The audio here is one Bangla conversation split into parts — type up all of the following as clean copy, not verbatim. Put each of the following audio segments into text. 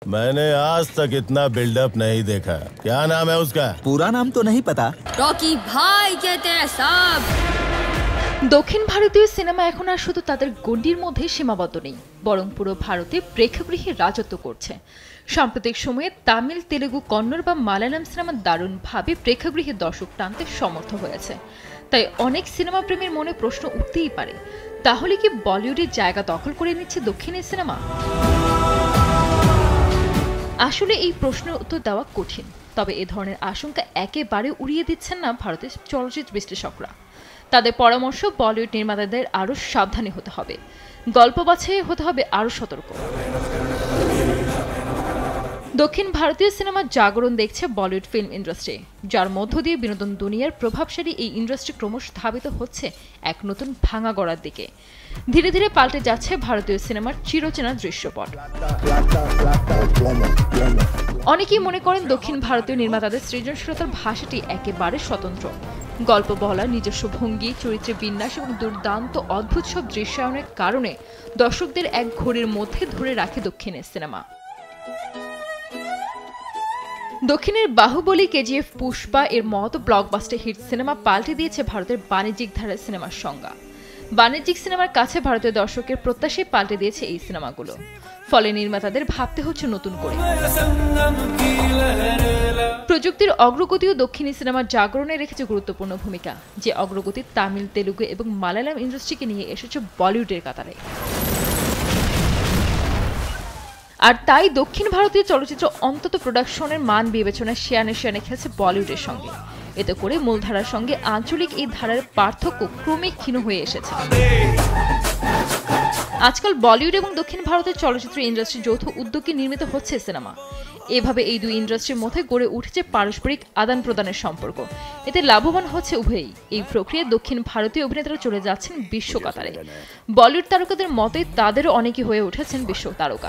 मैंने आज तक इतना बिल्डअप नहीं देखा। क्या नाम है उसका? पूरा नाम तो नहीं पता। রকি ভাই कहते हैं सब। দক্ষিণ ভারতীয় সিনেমা এখন আর শুধু তাদের গণ্ডির মধ্যে সীমাবদ্ধ নেই, বরং পুরো ভারতে প্রেক্ষাগৃহে রাজত্ব করছে। সাম্প্রতিক সময়ে তামিল, তেলেগু, কন্নড় বা মালায়ালাম সিনেমা দারুণভাবে প্রেক্ষাগৃহে দর্শক টানতে সমর্থ হয়েছে। তাই অনেক সিনেমা প্রেমীর মনে প্রশ্ন উঠতেই পারে, তাহলে কি বলিউডের জায়গা দখল করে নিচ্ছে দক্ষিণের সিনেমা? আসলে এই প্রশ্নের উত্তর দেওয়া কঠিন, তবে এ ধরনের আশঙ্কা একেবারে উড়িয়ে দিচ্ছেন না ভারতের চলচ্চিত্র বিশ্লেষকরা। তাদের পরামর্শ, বলিউড নির্মাতাদের আরও সাবধানী হতে হবে, গল্প বাছাই হতে হবে আরও সতর্ক। দক্ষিণ ভারতীয় সিনেমার জাগরণ দেখছে বলিউড ফিল্ম ইন্ডাস্ট্রি, যার মধ্য দিয়ে বিনোদন দুনিয়ার প্রভাবশালী এই ইন্ডাস্ট্রি ক্রমশ ধাবিত হচ্ছে এক নতুন ভাঙা গড়ার দিকে। ধীরে ধীরে পাল্টে যাচ্ছে ভারতীয় সিনেমার চিরচেনা দৃশ্যপট। অনেকেই মনে করেন দক্ষিণ ভারতীয় নির্মাতাদের সৃজনশীলতার ভাষাটি একেবারে স্বতন্ত্র। গল্প বলা, নিজস্ব ভঙ্গি, চরিত্রের বিন্যাস এবং দুর্দান্ত অদ্ভুত সব দৃশ্যায়নের কারণে দর্শকদের এক ঘড়ির মধ্যে ধরে রাখে দক্ষিণের সিনেমা। দক্ষিণের বাহুবলী, কেজিএফ, পুষ্পা এর মতো ব্লকবাস্টার হিট সিনেমা পাল্টে দিয়েছে ভারতের বাণিজ্যিক ধারার সিনেমার সংজ্ঞা। বাণিজ্যিক সিনেমার কাছে ভারতীয় দর্শকের প্রত্যাশাই পাল্টে দিয়েছে এই সিনেমাগুলো। ফলে নির্মাতাদের ভাবতে হচ্ছে নতুন করে। প্রযুক্তির অগ্রগতিও দক্ষিণী সিনেমার জাগরণে রেখেছে গুরুত্বপূর্ণ ভূমিকা, যে অগ্রগতি তামিল, তেলুগু এবং মালায়ালাম ইন্ডাস্ট্রিকে নিয়ে এসেছে বলিউডের কাতারে। আর তাই দক্ষিণ ভারতীয় চলচ্চিত্র অন্তত প্রোডাকশনের মান বিবেচনায় শেয়ানে খেলছে বলিউডের সঙ্গে। এতে করে মূলধারার সঙ্গে আঞ্চলিক এই ধারার পার্থক্য ক্রমে ক্ষীণ হয়ে এসেছে। আজকাল বলিউড এবং দক্ষিণ ভারতের চলচ্চিত্র ইন্ডাস্ট্রি যৌথ উদ্যোগে নির্মিত হচ্ছে সিনেমা। এভাবে এই দুই ইন্ডাস্ট্রির মধ্যে গড়ে উঠেছে পারস্পরিক আদান প্রদানের সম্পর্ক। এতে লাভবান হচ্ছে উভয়ই। এই প্রক্রিয়ায় দক্ষিণ ভারতীয় অভিনেতারা চলে যাচ্ছেন বিশ্ব কাতারে। বলিউড তারকাদের মতে তাদেরও অনেকেই হয়ে উঠেছেন বিশ্ব তারকা।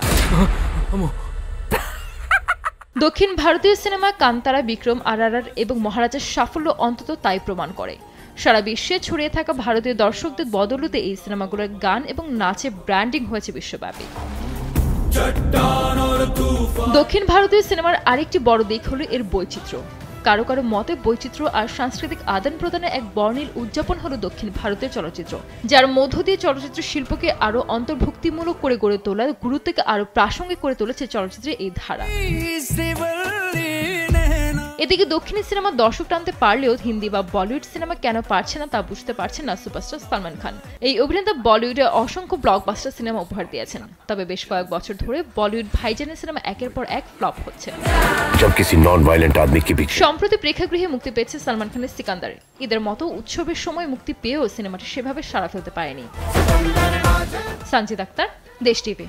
দক্ষিণ ভারতীয় সিনেমা কান্তারা, বিক্রম, RRR এবং মহারাজার সাফল্য অন্তত তাই প্রমাণ করে। সারা বিশ্বে ছড়িয়ে থাকা ভারতীয় দর্শকদের বদৌলতে এই সিনেমাগুলোর গান এবং নাচে ব্র্যান্ডিং হয়েছে বিশ্বব্যাপী। দক্ষিণ ভারতীয় সিনেমার আরেকটি বড় দিক হলো এর বৈচিত্র্য। কারো কারো মতে বৈচিত্র্য আর সাংস্কৃতিক আদান প্রদানের এক বর্ণিল উদযাপন হলো দক্ষিণ ভারতীয় চলচ্চিত্র, যার মধ্য দিয়ে চলচ্চিত্র শিল্পকে আরো অন্তর্ভুক্তিমূলক করে গড়ে তোলা, গুরুত্বকে আরো প্রাসঙ্গিক করে তুলেছে চলচ্চিত্রের এই ধারা। এদিকে দক্ষিণী সিনেমা দর্শক টানতে পারলেও হিন্দি বা বলিউড সিনেমা কেন পারছে না তা বুঝতে পারছেন না সুপারস্টার সালমান খান। এই অভিনেতা বলিউডে অসংখ্য ব্লকবাস্টার সিনেমা উপহার দিয়েছেন, তবে বেশ কয়েক বছর ধরে বলিউড ভাইজানের সিনেমা একের পর এক ফ্লপ হচ্ছে। সম্প্রতি প্রেক্ষাগৃহে মুক্তি পেয়েছে সালমান খানের সিকান্দার। ঈদের মতো উৎসবের সময় মুক্তি পেয়েও সিনেমাটি সেভাবে সাড়া ফেলতে পারেনি। সঞ্জিত আক্তার, দেশ টিভি।